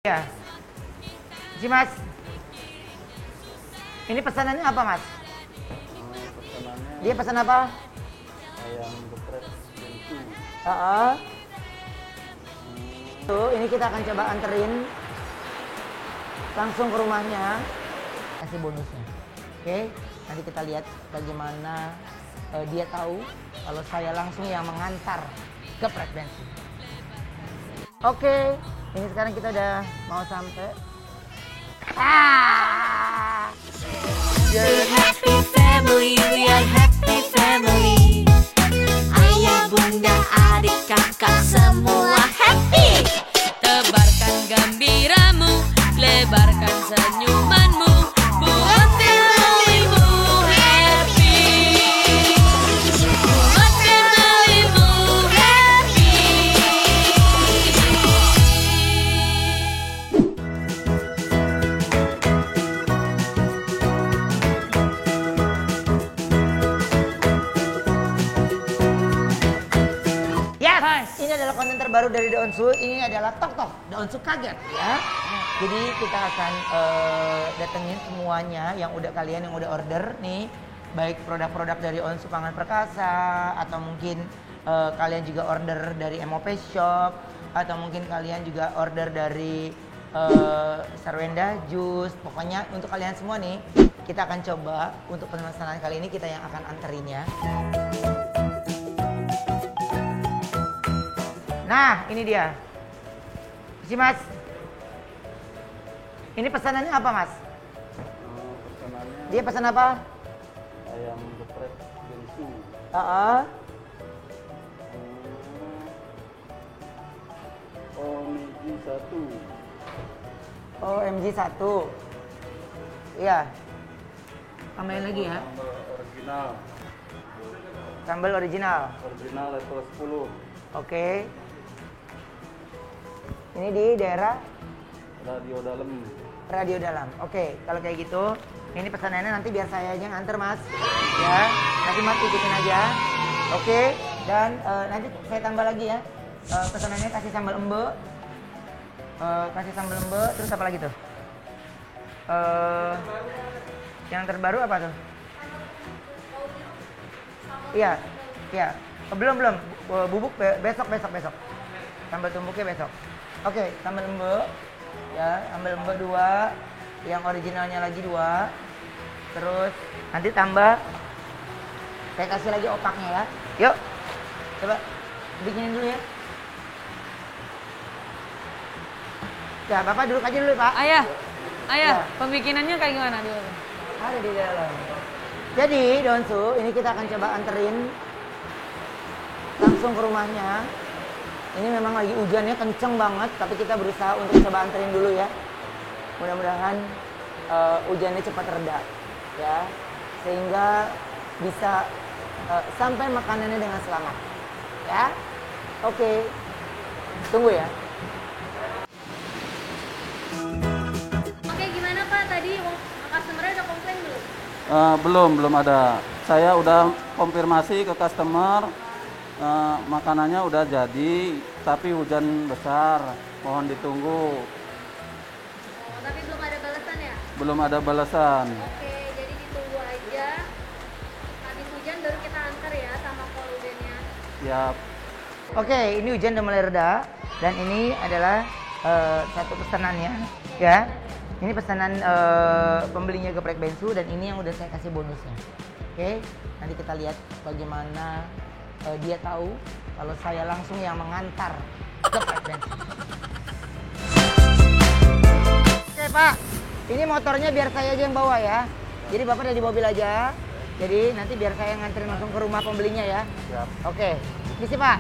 Ya, si Mas. Ini pesanannya apa, Mas? Pesanannya Dia pesan apa? ayam geprek bento. Tuh, ini kita akan coba anterin langsung ke rumahnya. Kasih bonusnya. Oke, nanti kita lihat bagaimana dia tahu kalau saya langsung yang mengantar geprek bensin. Oke, ini sekarang kita udah mau sampai. We're happy family, we are happy family. Ayah, bunda, adik, kakak semua happy. Tebarkan gembiramu, lebarkan senyumanmu, buat familymu happy. Buat familymu happy. Yes, ini adalah konten terbaru dari Daunsu. Ini adalah Tok Tok Daunsu kaget ya. Jadi kita akan datengin semuanya yang udah kalian yang udah order nih, baik produk-produk dari Onsu Pangan Perkasa atau mungkin kalian juga order dari MOP Shop atau mungkin kalian juga order dari Sarwenda Juice. Pokoknya untuk kalian semua nih, kita akan coba untuk pemesanan kali ini kita yang akan anterin ya. Nah, ini dia. Si Mas. Ini pesanannya apa, Mas? Pesanannya Dia pesan apa? ayam geprek bento. OMG 1. OMG 1. Iya. Tambahin lagi ya. Sambal original. Sambal original. Original level 10. Oke. Ini di daerah Radio dalam. Radio Dalam. Oke, kalau kayak gitu, ini pesanannya nanti biar saya aja yang anter, Mas. Ya, nanti Mas ikutin aja. Oke, dan nanti saya tambah lagi ya. Pesanannya kasih sambal embe. Kasih sambal embe, terus apa lagi tuh? Yang terbaru apa tuh? Iya, iya. Belum. Bubuk besok. Sambal tumbuknya besok. Oke, sambal embe. Ya, sambal embe 2. Yang originalnya lagi 2. Terus nanti tambah. Saya kasih lagi opaknya ya. Yuk. Coba bikinin dulu ya. Ya, Bapak duduk aja dulu, Pak. Ayah, Ya. pembikinannya kayak gimana dulu? Ada di dalam. Jadi, Daunsu, ini kita akan coba anterin langsung ke rumahnya. Ini memang lagi hujannya kenceng banget, tapi kita berusaha untuk coba anterin dulu ya. Mudah-mudahan hujannya cepat reda, ya, sehingga bisa sampai makanannya dengan selamat, ya. Oke, tunggu ya. Oke, gimana Pak? Tadi customer-nya udah komplain belum? Belum ada. Saya udah konfirmasi ke customer, makanannya udah jadi, tapi hujan besar, mohon ditunggu. Oh, tapi belum ada balasan ya? Belum ada balasan. Oke, jadi ditunggu aja. Habis hujan baru kita antar ya sama koludennya. Siap. Oke, ini hujan udah mulai reda dan ini adalah satu pesanannya, ya. Ini pesanan pembelinya geprek bensu dan ini yang udah saya kasih bonusnya. Oke, nanti kita lihat bagaimana dia tahu kalau saya langsung yang mengantar geprek bensu. Oke, Pak. Ini motornya biar saya aja yang bawa ya. Jadi Bapak ada di mobil aja. Jadi nanti biar saya nganterin langsung ke rumah pembelinya ya. Siap. Oke, misi Pak.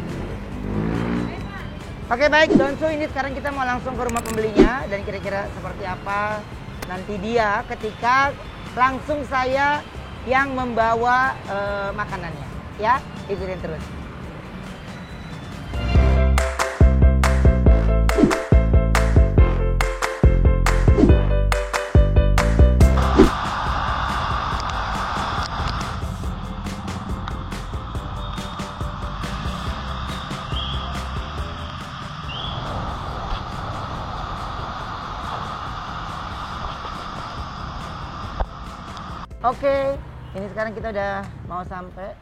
Oke, baik, Daunsu, ini sekarang kita mau langsung ke rumah pembelinya dan kira-kira seperti apa nanti dia ketika langsung saya yang membawa makanannya, ya, ikutin terus. Oke, ini sekarang kita udah mau sampai.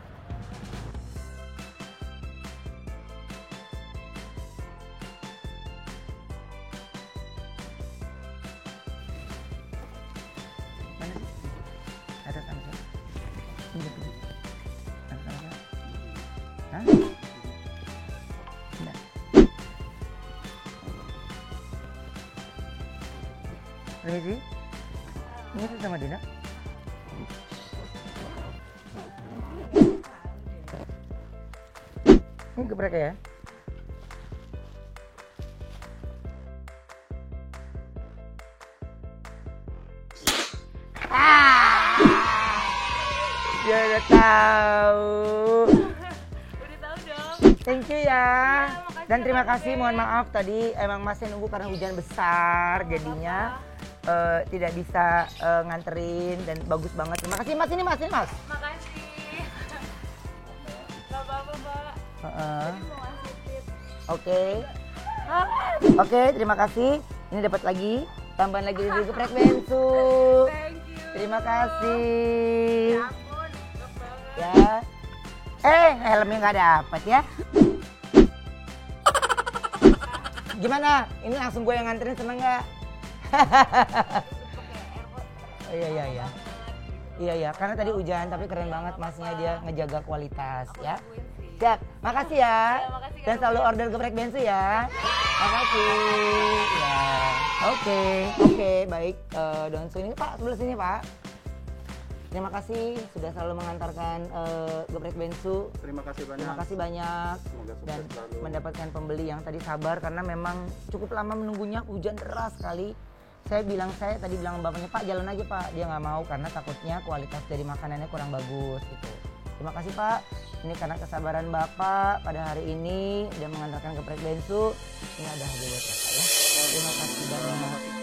Mana sih? Ada sama saya. Ini tuh. Ada sama saya. Hah? Enggak. Rezi? Ini tuh sama Dina? Ini geprek ya? Dia udah tahu. Udah tahu dong. Thank you ya. makasih Dan terima banget kasih, ya. mohon maaf tadi emang masih nunggu karena hujan besar jadinya tidak bisa nganterin dan bagus banget. Terima kasih Mas, ini Mas, ini Mas. Makasih. Gak apa-apa, Mbak. Heeh. Mau ngasih tips. Oke. Oke, terima kasih. Ini dapat lagi tambahan lagi dari geprek bensu. Thank you. Terima kasih. Ya ampun, cakep banget. Ya. Helmnya nggak dapat ya. Gimana? Ini langsung gue yang nganterin, seneng nggak? Iya. Iya, karena tadi hujan tapi keren banget Masnya, dia ngejaga kualitas ya. Siap, makasih ya. makasih, Dan Kak selalu order geprek bensu ya. Makasih. Ya, oke, baik. Donsu ini Pak, sebelah sini Pak. Terima kasih sudah selalu mengantarkan geprek bensu. Terima kasih banyak. Terima kasih banyak. Semoga sukses Dan selalu. mendapatkan pembeli yang tadi sabar karena memang cukup lama menunggunya, hujan deras sekali. Saya tadi bilang bapaknya, Pak jalan aja Pak. Dia nggak mau karena takutnya kualitas dari makanannya kurang bagus gitu. Terima kasih Pak. Ini karena kesabaran Bapak pada hari ini udah mengantarkan geprek bensu. Ini ada hadiah buat Bapak ya. Terima kasih banyak.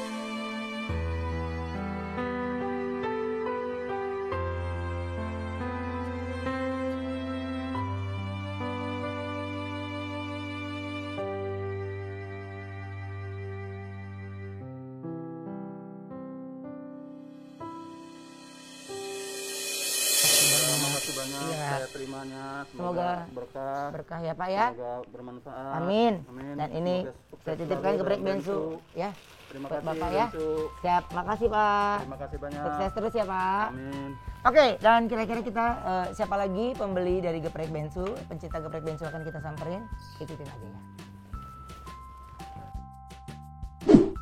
Terima kasih banyak. Iya. Saya terimanya. Semoga berkah. Berkah ya Pak ya. Semoga bermanfaat. Amin. Amin. Dan ini Semoga sukses saya titipkan selalu geprek dalam bensu ya. Terima Buat kasih Bapak ya. Bensu. Siap, makasih Pak. Terima kasih banyak. Sukses terus ya Pak. Amin. Oke, dan kira-kira kita siapa lagi pembeli dari geprek bensu, pencinta geprek bensu akan kita samperin, ikutin aja ya.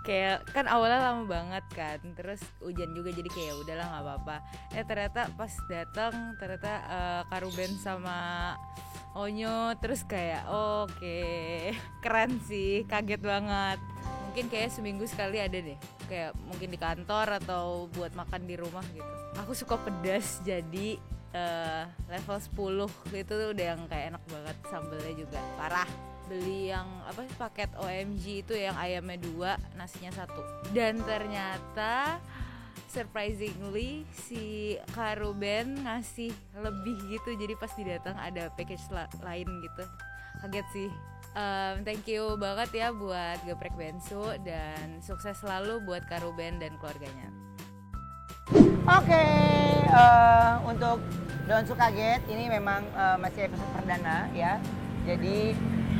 Kayak kan awalnya lama banget kan, terus hujan juga jadi kayak udahlah nggak apa-apa. Ternyata pas datang ternyata Kak Ruben sama Onyo, terus kayak oke, keren sih, kaget banget. Mungkin kayak seminggu sekali ada deh, kayak mungkin di kantor atau buat makan di rumah gitu. Aku suka pedas, jadi level 10 itu udah yang kayak enak banget, sambelnya juga parah. Beli yang apa paket OMG itu yang ayamnya 2, nasinya 1. Dan ternyata surprisingly si Kak Ruben ngasih lebih gitu, jadi pas didatang ada package lain gitu. Kaget sih. Thank you banget ya buat geprek bensu dan sukses selalu buat Kak Ruben dan keluarganya. Oke, untuk Donsu Kaget ini memang masih episode perdana ya. Jadi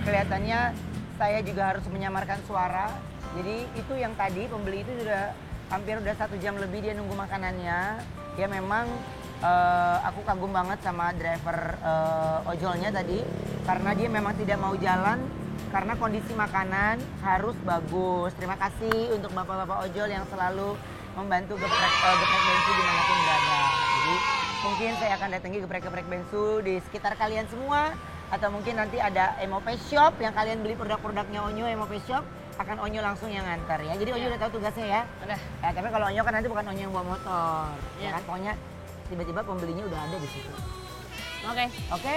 kelihatannya saya juga harus menyamarkan suara. Jadi itu yang tadi pembeli itu sudah hampir udah 1 jam lebih dia nunggu makanannya. Ya memang aku kagum banget sama driver ojolnya tadi karena dia memang tidak mau jalan karena kondisi makanan harus bagus. Terima kasih untuk bapak-bapak ojol yang selalu membantu geprek bensu dimanapun berada. Jadi mungkin saya akan datangi geprek bensu di sekitar kalian semua. Atau mungkin nanti ada MOP Shop yang kalian beli produk-produknya Onyo, MOP Shop akan Onyo langsung yang ngantar ya. Jadi Onyo udah tahu tugasnya ya. Udah. Ya, tapi kalau Onyo kan nanti bukan Onyo yang bawa motor. Ya Iya. kan pokoknya tiba-tiba pembelinya udah ada di situ. Oke. Oke?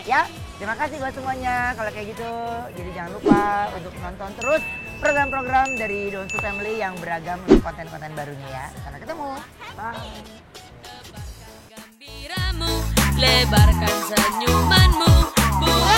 Ya, terima kasih buat semuanya kalau kayak gitu. Jadi jangan lupa untuk nonton terus program-program dari Donsu Family yang beragam untuk konten-konten barunya ya. Sampai ketemu. Bye. Gembiramu, lebarkan senyumanmu, buat